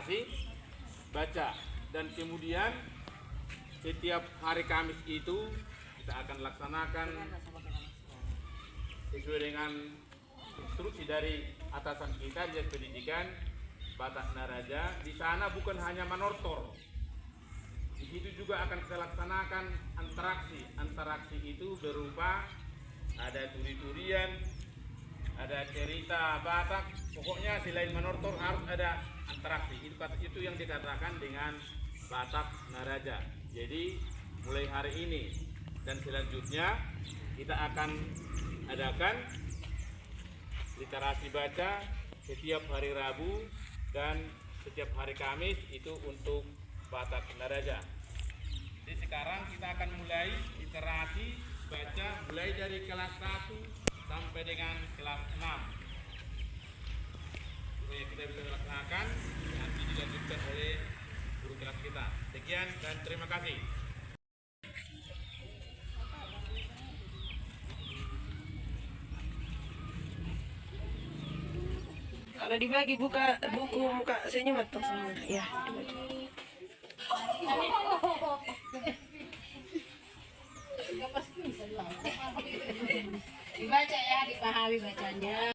literasi baca. Dan kemudian setiap hari Kamis itu kita akan laksanakan sesuai dengan instruksi dari atasan kita di pendidikan Batak Naraja. Di sana bukan hanya manortor, di situ juga akan kita laksanakan interaksi. Interaksi itu berupa ada turi-turian, ada cerita Batak. Pokoknya selain manortor harus ada interaksi. Itu yang dikatakan dengan Batak Naraja. Jadi mulai hari ini dan selanjutnya kita akan adakan literasi baca setiap hari Rabu dan setiap hari Kamis itu untuk Batak Naraja. Jadi sekarang kita akan mulai literasi baca mulai dari kelas 1 sampai dengan kelas 6. Supaya kita bisa laksanakan, nanti dilanjutkan oleh guru kelas kita. Sekian dan terima kasih. Kalau dibagi buka buku muka senyumat tuh semua. Ya. Dibaca ya, dipahami bacanya.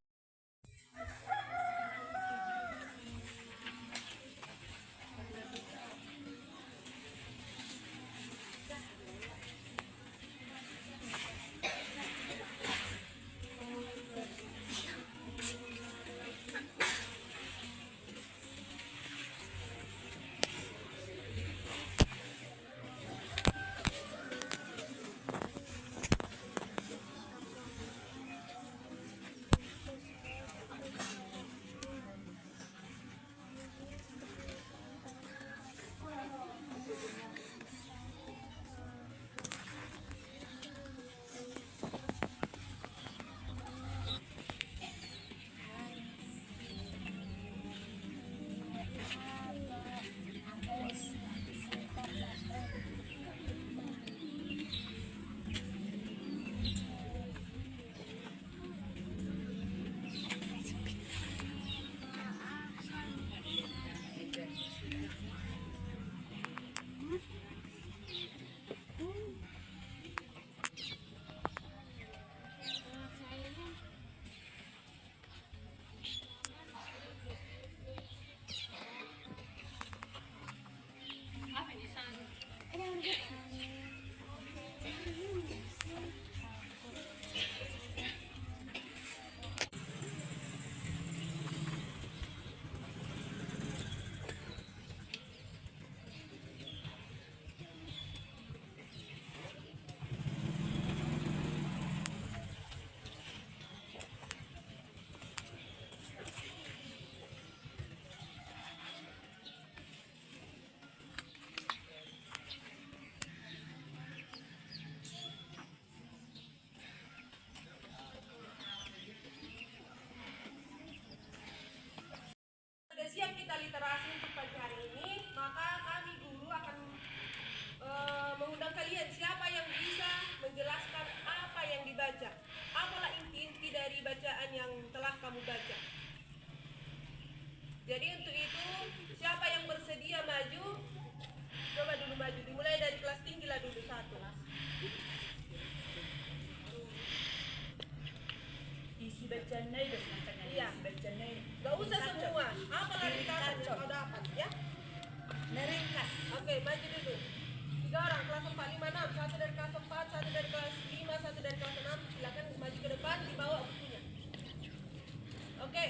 Siap kita literasi untuk pagi hari ini, maka kami guru akan mengundang kalian siapa yang bisa menjelaskan apa yang dibaca, apalah inti-inti dari bacaan yang telah kamu baca. Jadi untuk itu siapa yang bersedia maju, coba dulu maju, dimulai dari kelas tinggi lah dulu satu. Isi bacanya itu makanya. Iya, Bacanya itu. gak usah semua, apalah ringkasan yang kau dapat ya. Meringkas. Oke, maju dulu. 3 orang, kelas 4, 5, 6. Satu dari kelas 4, satu dari kelas 5, satu dari kelas 6. Silakan maju ke depan, dibawa bukunya. Oke.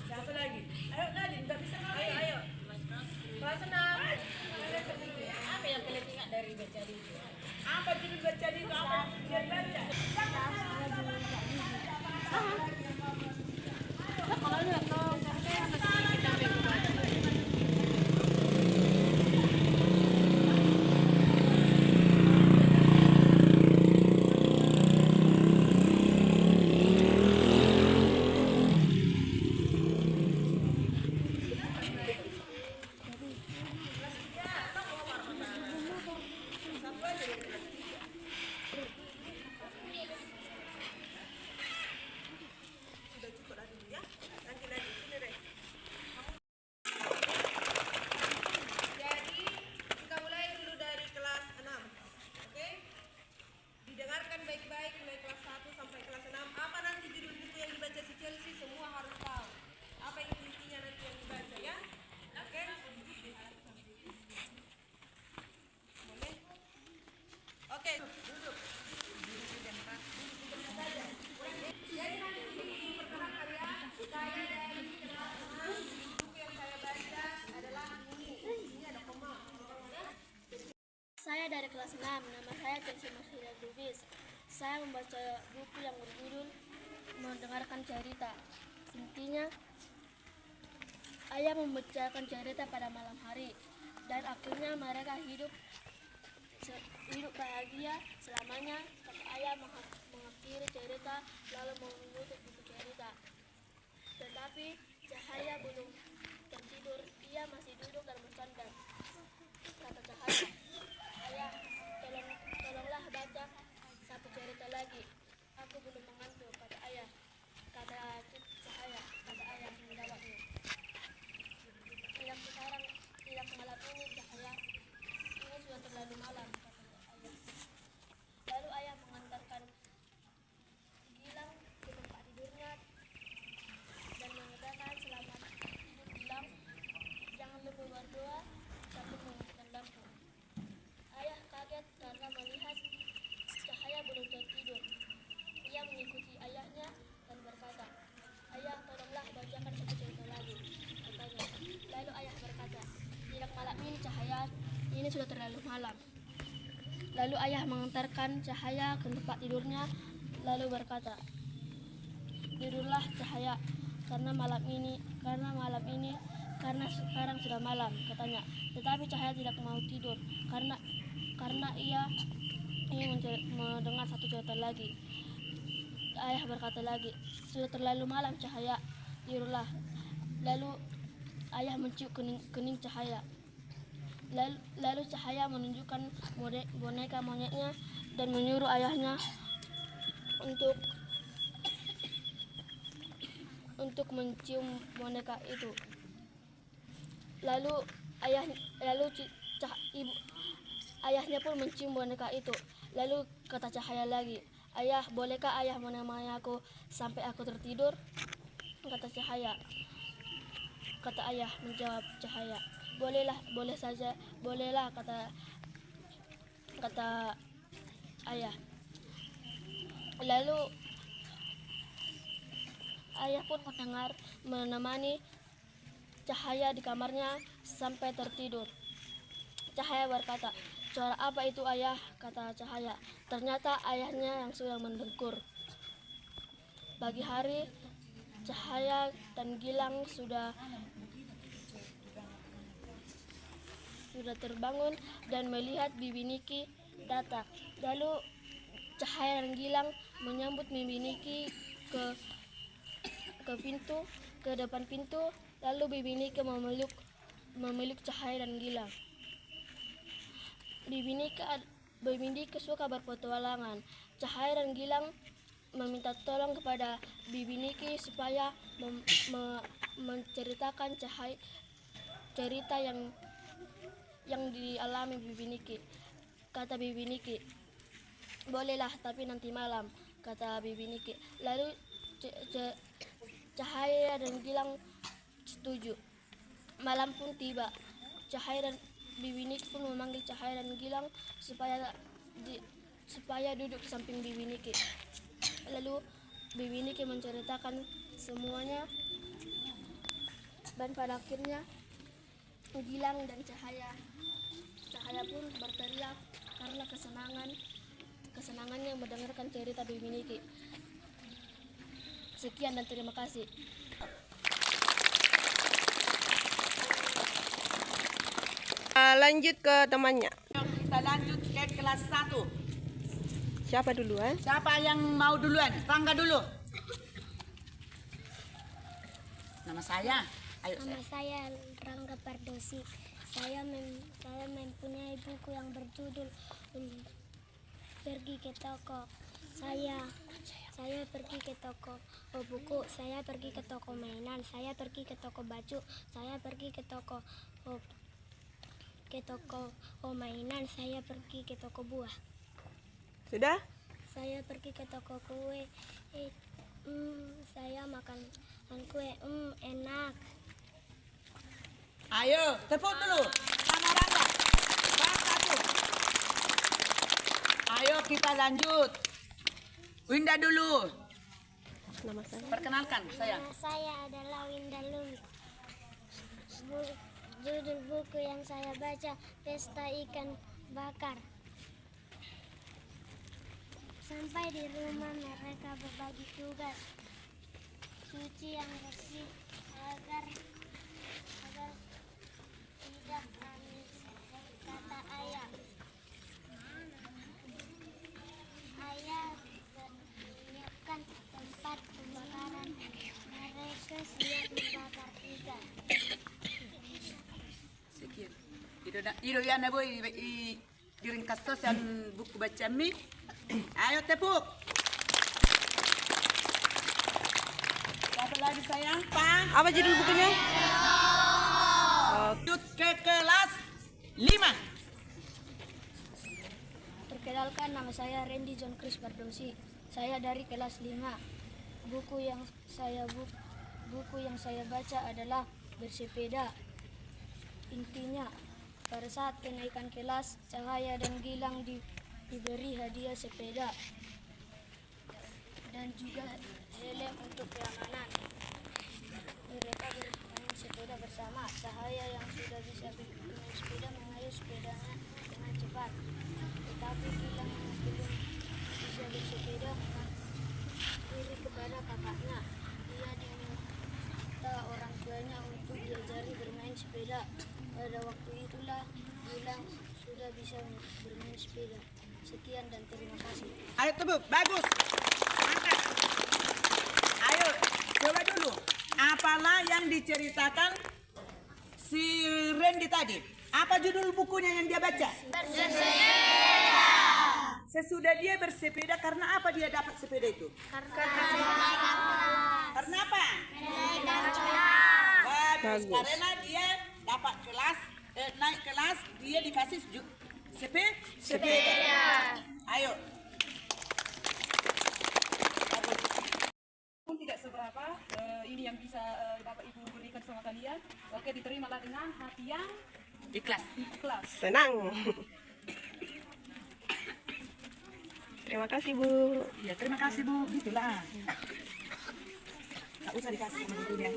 Siapa lagi? Ayo Nadine, nggak bisa lagi. Ayo. Kelas 6. Apa yang kalian ingat dari baca itu? Apa judul baca itu? Apa yang baca? Kalau lihat tuh, kita baca. kelas 6. Nama saya Chelsea Marsida Lubis. Saya membaca buku yang berjudul Mendengarkan Cerita. Intinya, ayah membacakan cerita pada malam hari, dan akhirnya mereka hidup bahagia selamanya. Kata ayah mengakhiri cerita lalu menutup buku cerita. Tetapi Cahaya belum tertidur, ia masih duduk dan bersandar. Kata Cahaya, ayah, tolonglah baca satu cerita lagi. Aku belum mengantuk, kata ayah. Kata Cahaya, kata ayah menjawabnya. Tidak malam ini, Cahaya. Ini sudah terlalu malam, kata ayah. Lalu ayah mengantarkan Gilang ke tempat tidurnya dan mengatakan, selamat tidur Gilang. Jangan lupa berdoa sambil mematikan lampu. Ayah kaget karena melihat Cahaya belum tertidur. Ia mengikuti ayahnya dan berkata, ayah, tolonglah bacakan satu cerita lagi, katanya. Lalu ayah berkata, tidak malam ini, Cahaya. Ini sudah terlalu malam. Lalu ayah mengantarkan Cahaya ke tempat tidurnya, lalu berkata, tidurlah Cahaya, karena sekarang sudah malam, katanya. Tetapi Cahaya tidak mau tidur karena ia ingin mendengar satu cerita lagi. Ayah berkata lagi, sudah terlalu malam, Cahaya, tidurlah. Lalu ayah mencium kening Cahaya. Lalu Cahaya menunjukkan boneka monyetnya dan menyuruh ayahnya untuk mencium boneka itu. Ayahnya pun mencium boneka itu. Lalu kata Cahaya lagi, ayah, bolehkah ayah menemani aku sampai aku tertidur? Kata Cahaya. Kata ayah, menjawab Cahaya, boleh saja, bolehlah, kata ayah. Lalu ayah pun menemani Cahaya di kamarnya sampai tertidur. Cahaya berkata, suara apa itu, ayah? Kata Cahaya. Ternyata ayahnya yang sudah mendengkur. Pagi hari, Cahaya dan Gilang sudah terbangun dan melihat Bibi Niki datang. Lalu Cahaya dan Gilang menyambut Bibi Niki ke depan pintu. Lalu Bibi Niki memeluk Cahaya dan Gilang. Bibi Niki suka berpetualangan. Cahaya dan Gilang meminta tolong kepada Bibi Niki supaya menceritakan cerita yang dialami Bibi Niki. Kata Bibi Niki, bolehlah, tapi nanti malam, kata Bibi Niki. Lalu Cahaya dan Gilang setuju. Malam pun tiba. Cahaya dan Bibi Niki pun memanggil Cahaya dan Gilang supaya duduk di samping Bibi Niki. Lalu Bibi Niki menceritakan semuanya, dan pada akhirnya Gilang dan Cahaya pun berteriak karena kesenangannya mendengarkan cerita Bibi Niki. Sekian dan terima kasih. Lanjut ke temannya. Kita lanjut ke kelas 1. Siapa duluan? Siapa yang mau duluan? Rangga dulu. Nama saya. Ayo. Nama saya Rangga Pardosi. Saya mempunyai buku yang berjudul Pergi ke Toko. Saya pergi ke toko buku, saya pergi ke toko mainan, saya pergi ke toko baju, saya pergi ke toko mainan, saya pergi ke toko buah. Sudah? Saya pergi ke toko kue. Saya makan kue. Enak. Ayo, tepuk dulu. Sama Rangga. Kelas 1. Ayo kita lanjut. Winda dulu. Nama saya. Perkenalkan saya. Nama saya adalah Winda Lumi. Judul buku yang saya baca, Pesta Ikan Bakar. Sampai di rumah mereka berbagi tugas. Cuci yang bersih agar tidak amis, kata ayah. Ayah menyiapkan tempat pembakaran. Mereka siap membakar ikan. Sekian. Ido yana boy di ringkas sosial buku baca mi. Ayo tepuk. Siapa lagi sayang? Pang. Apa judul bukunya? Lanjut ke kelas 5. Perkenalkan, nama saya Randy John Chris Bardosi. Saya dari kelas 5. Buku yang saya baca adalah Bersepeda. Intinya, pada saat kenaikan kelas, Cahaya dan Gilang diberi hadiah sepeda dan juga helm untuk keamanan. Mereka bermain sepeda bersama. Cahaya yang sudah bisa bermain sepeda mengayuh sepedanya dengan cepat. Tetapi Gilang yang belum bisa bersepeda iri kepada kakaknya. Dia diminta orang tuanya untuk diajari bermain sepeda. Pada waktu itulah Gilang sudah bisa bermain sepeda. Sekian dan terima kasih. Ayo tepuk, bagus. Angkat. Ayo, coba dulu. Apalah yang diceritakan si Randy tadi? Apa judul bukunya yang dia baca? Bersepeda. Sesudah dia bersepeda, karena apa dia dapat sepeda itu? Karena apa? Bagus. Karena dia dapat naik kelas, dia dikasih sepeda. Ayo. Pun tidak seberapa, ini yang bisa Bapak Ibu berikan sama kalian. Oke, diterimalah dengan hati yang Ikhlas. ikhlas. Senang. Terima kasih, Bu. Ya, terima kasih Bu. Gitulah. Nggak usah dikasih sama bukunya.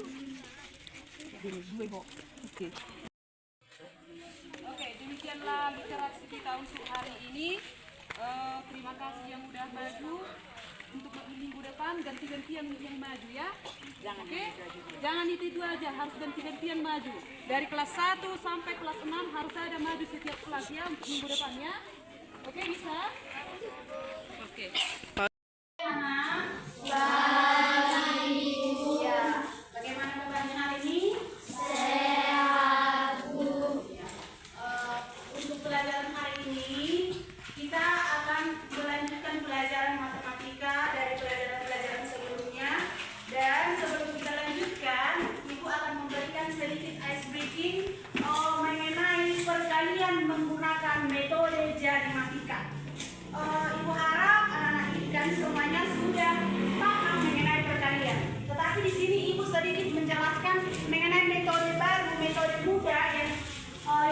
Jadi gue Bo. Oke. Oke, demikianlah literasi kita untuk hari ini. Terima kasih yang udah maju. Untuk minggu depan ganti-gantian yang maju ya. Oke? Jangan itu aja, harus ganti-gantian maju. Dari kelas 1 sampai kelas 6 harus ada maju setiap kelas ya untuk minggu depannya. Oke, bisa? Oke. Bagaimana kabarnya hari ini? Untuk pelajaran hari ini kita akan melanjutkan pelajaran matematika dari pelajaran-pelajaran sebelumnya. Dan sebelum kita lanjutkan, Ibu akan memberikan sedikit ice breaking mengenai perkalian menggunakan metode jari matika. Ibu harap anak-anak didikan semuanya sudah paham mengenai perkalian. Tetapi di sini Ibu sedikit menjelaskan mengenai metode baru, metode muda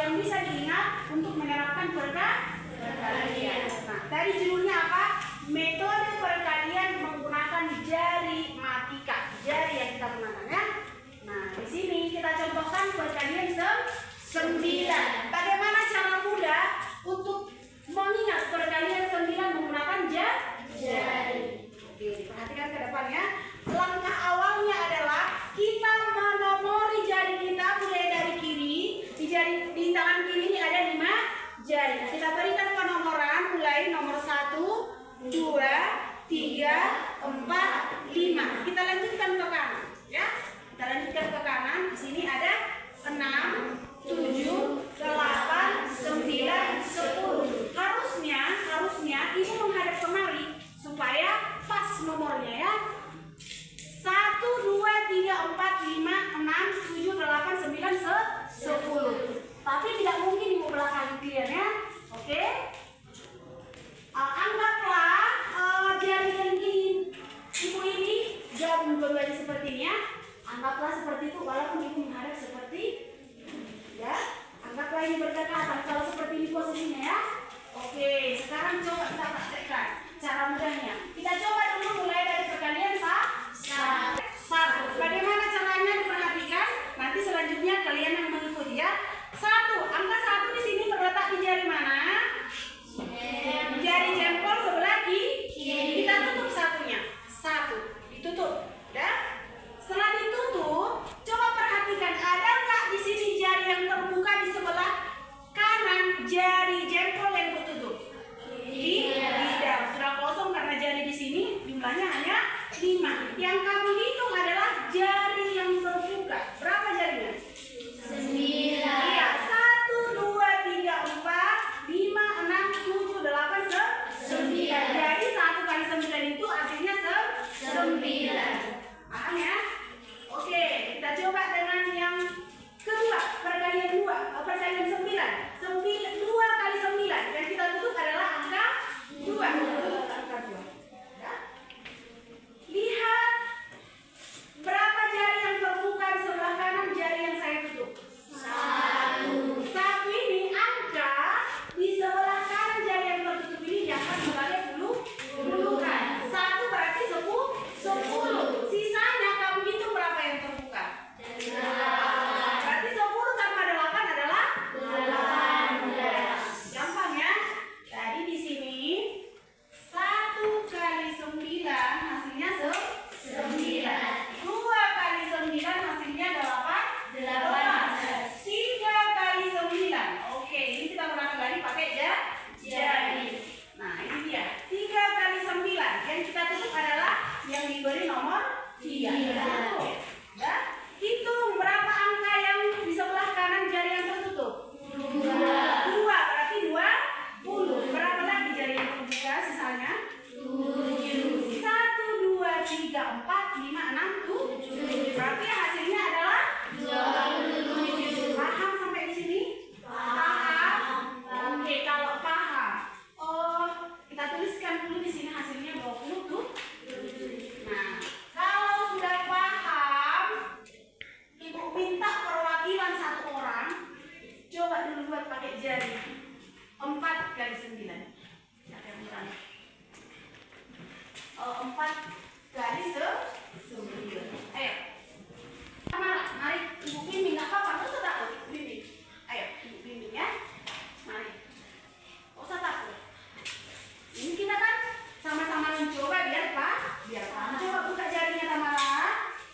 yang bisa diingat untuk menerapkan perkalian. Nah, tadi judulnya apa? Metode perkalian menggunakan jari matika. Jari yang kita gunakan ya. Nah, di sini kita contohkan perkalian 9. Bagaimana cara mudah untuk mengingat perkalian 9 menggunakan jari? Oke, perhatikan ke depan ya. Langkah awalnya adalah kita menomori jari kita mulai dari kiri. Di tangan kiri ini ada 5 jari. Nah, kita berikan penomoran mulai nomor 1, 2, 3, 4, 5. Kita lanjutkan ke kanan ya. Kita lanjutkan ke kanan. Di sini ada 6, 7, 8, 9, 10. Harusnya Ibu menghadap kemari supaya pas nomornya ya. 1, 2, 3, 4, 5, 6, 7, 8, 9, 10. Tapi tidak mungkin Ibu belakang kalian ya. Oke. Anggaplah jari kelingking Ibu ini gabung keduanya seperti ini ya. Anggaplah seperti itu walaupun Ibu menghadap seperti ya. Anggaplah ini berdekatan kalau seperti ini posisinya ya. Oke, sekarang coba kita praktekkan cara mudahnya. Kita coba dulu mulai dari perkalian 1. Bagaimana caranya diperhatikan? Nanti selanjutnya kalian yang mengikuti ya. 1. Angka 1 di sini terletak di jari mana? Jari jempol sebelah kiri. ditutup. Ya. Setelah ditutup, coba perhatikan ada nggak di sini jari yang terbuka di sebelah kanan jari jempol yang tertutup? Tidak. Sudah kosong karena jari di sini jumlahnya hanya 5. Yang kamu hitung adalah jari yang terbuka. Berapa jarinya? 9. Iya, 1, 2, 3, 4, 5, 6, 7, 8, 9. Jadi 1 kali 9 itu artinya 9. Paham ya? Oke, kita coba dengan yang kedua, perkalian 2, perkalian 9. 2 kali 9 yang kita tutup adalah angka 2. Ya. Lihat berapa jari yang terbuka di sebelah kanan jari yang saya tutup? 1 ini angka di sebelah kanan jari yang tertutup ini diangkat sebagai puluhan. 1 berarti 10. Sisanya kamu hitung berapa yang terbuka? Berarti 10 tambah 8 adalah 18. Gampang ya? Jadi di sini 1 kali 9 hasilnya 9. 2 kali 9 hasilnya 18. 3 kali 9. Oke, ini kita gunakan lagi pakai jari. Nah, ini dia. 3 kali 9 yang kita tutup adalah yang diberi nomor 3. Ya. Hitung berapa angka yang di sebelah kanan jari yang tertutup? 2. Berarti 20. Berapa lagi jari yang terbuka sisanya? 7. 1, 2, 3, 4, 5, 6, 7. Berarti hasilnya adalah 27. Paham sampai di sini? Paham? Oke, kalau paham. Oh, kita tuliskan dulu di sini hasilnya 20 tuh. Nah, kalau sudah paham, Ibu minta perwakilan 1 orang. Coba dulu buat pakai jari. 4 kali 9. Siapa yang berani? 4 kali 9. Ayo. Mari Ibu bimbing, nggak apa-apa, nggak usah takut. Bimbing. Ayo, Ibu bimbing ya. Mari. Nggak usah takut. Ini kita kan sama-sama mencoba biar paham. Coba buka jarinya Tamara.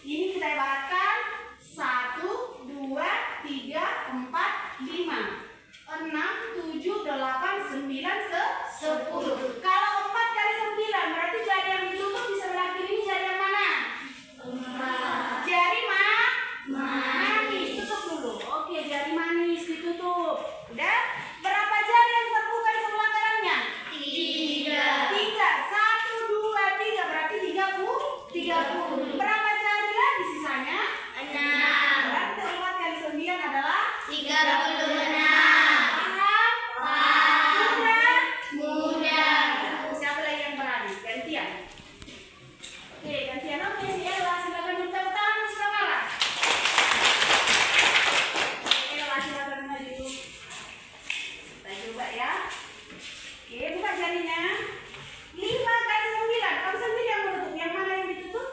Ini kita ibaratkan 1, 2, 3, 4, 5, 6, 7, 8, 9, 10. Kalau 4 kali 9 berarti jari yang ditutup di sebelah kiri ini jari yang mana? Jari manis. Tutup dulu. Oke, jari manis ditutup. Udah? Berapa jari yang terbuka di sebelah kanannya? 3. 1, 2, 3 berarti 30. Berapa jari lagi sisanya? 6. Berarti 4 kali 9 adalah 36. Paham? Mudah. Siapa lagi yang berani? Gantian. Oke, gantian. Oke, si Ella silakan minta tangan Tamara. Ella silakan maju. Kita coba ya. Oke, buka jarinya. 5 kali 9. Kamu sendiri yang menutup. Yang mana yang ditutup?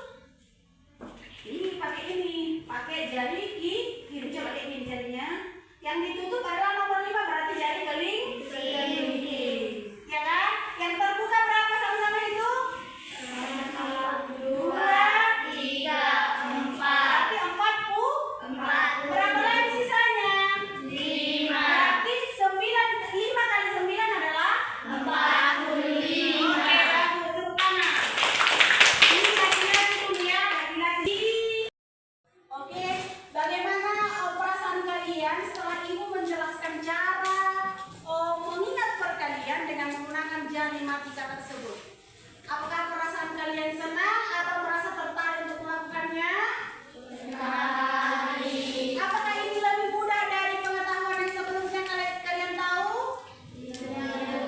Ini pakai ini. Pakai jari kiri. Coba kayak gini jarinya. Yang ditutup adalah nomor 5 berarti jari kelingking. Ya kan? Yang terbuka berapa sama-sama itu? 1, 2, 3, 4. Berarti 40. Berapa lagi sisanya? 5. Berarti 5 kali 9 adalah 45. Oke, bagus. Tepuk tangan. Ini laki-laki tuh ya, laki-laki. Oke, bagaimana perasaan kalian setelah Ibu menjelaskan cara mengingat perkalian dengan menggunakan jari matika tersebut? Apakah perasaan kalian senang atau merasa tertarik untuk melakukannya? Apakah ini lebih mudah dari pengetahuan yang sebelumnya kalian tahu?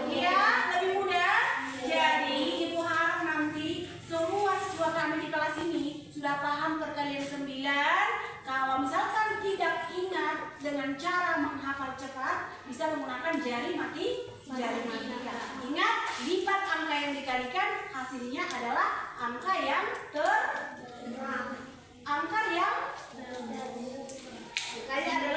Iya, lebih mudah. Jadi Ibu harap nanti semua siswa kami di kelas ini sudah paham perkalian 9. Kalau misalkan tidak ingat dengan cara menghafal cepat, bisa menggunakan jari matika. Ingat, lipat angka yang dikalikan hasilnya adalah angka yang angka yang kayak ada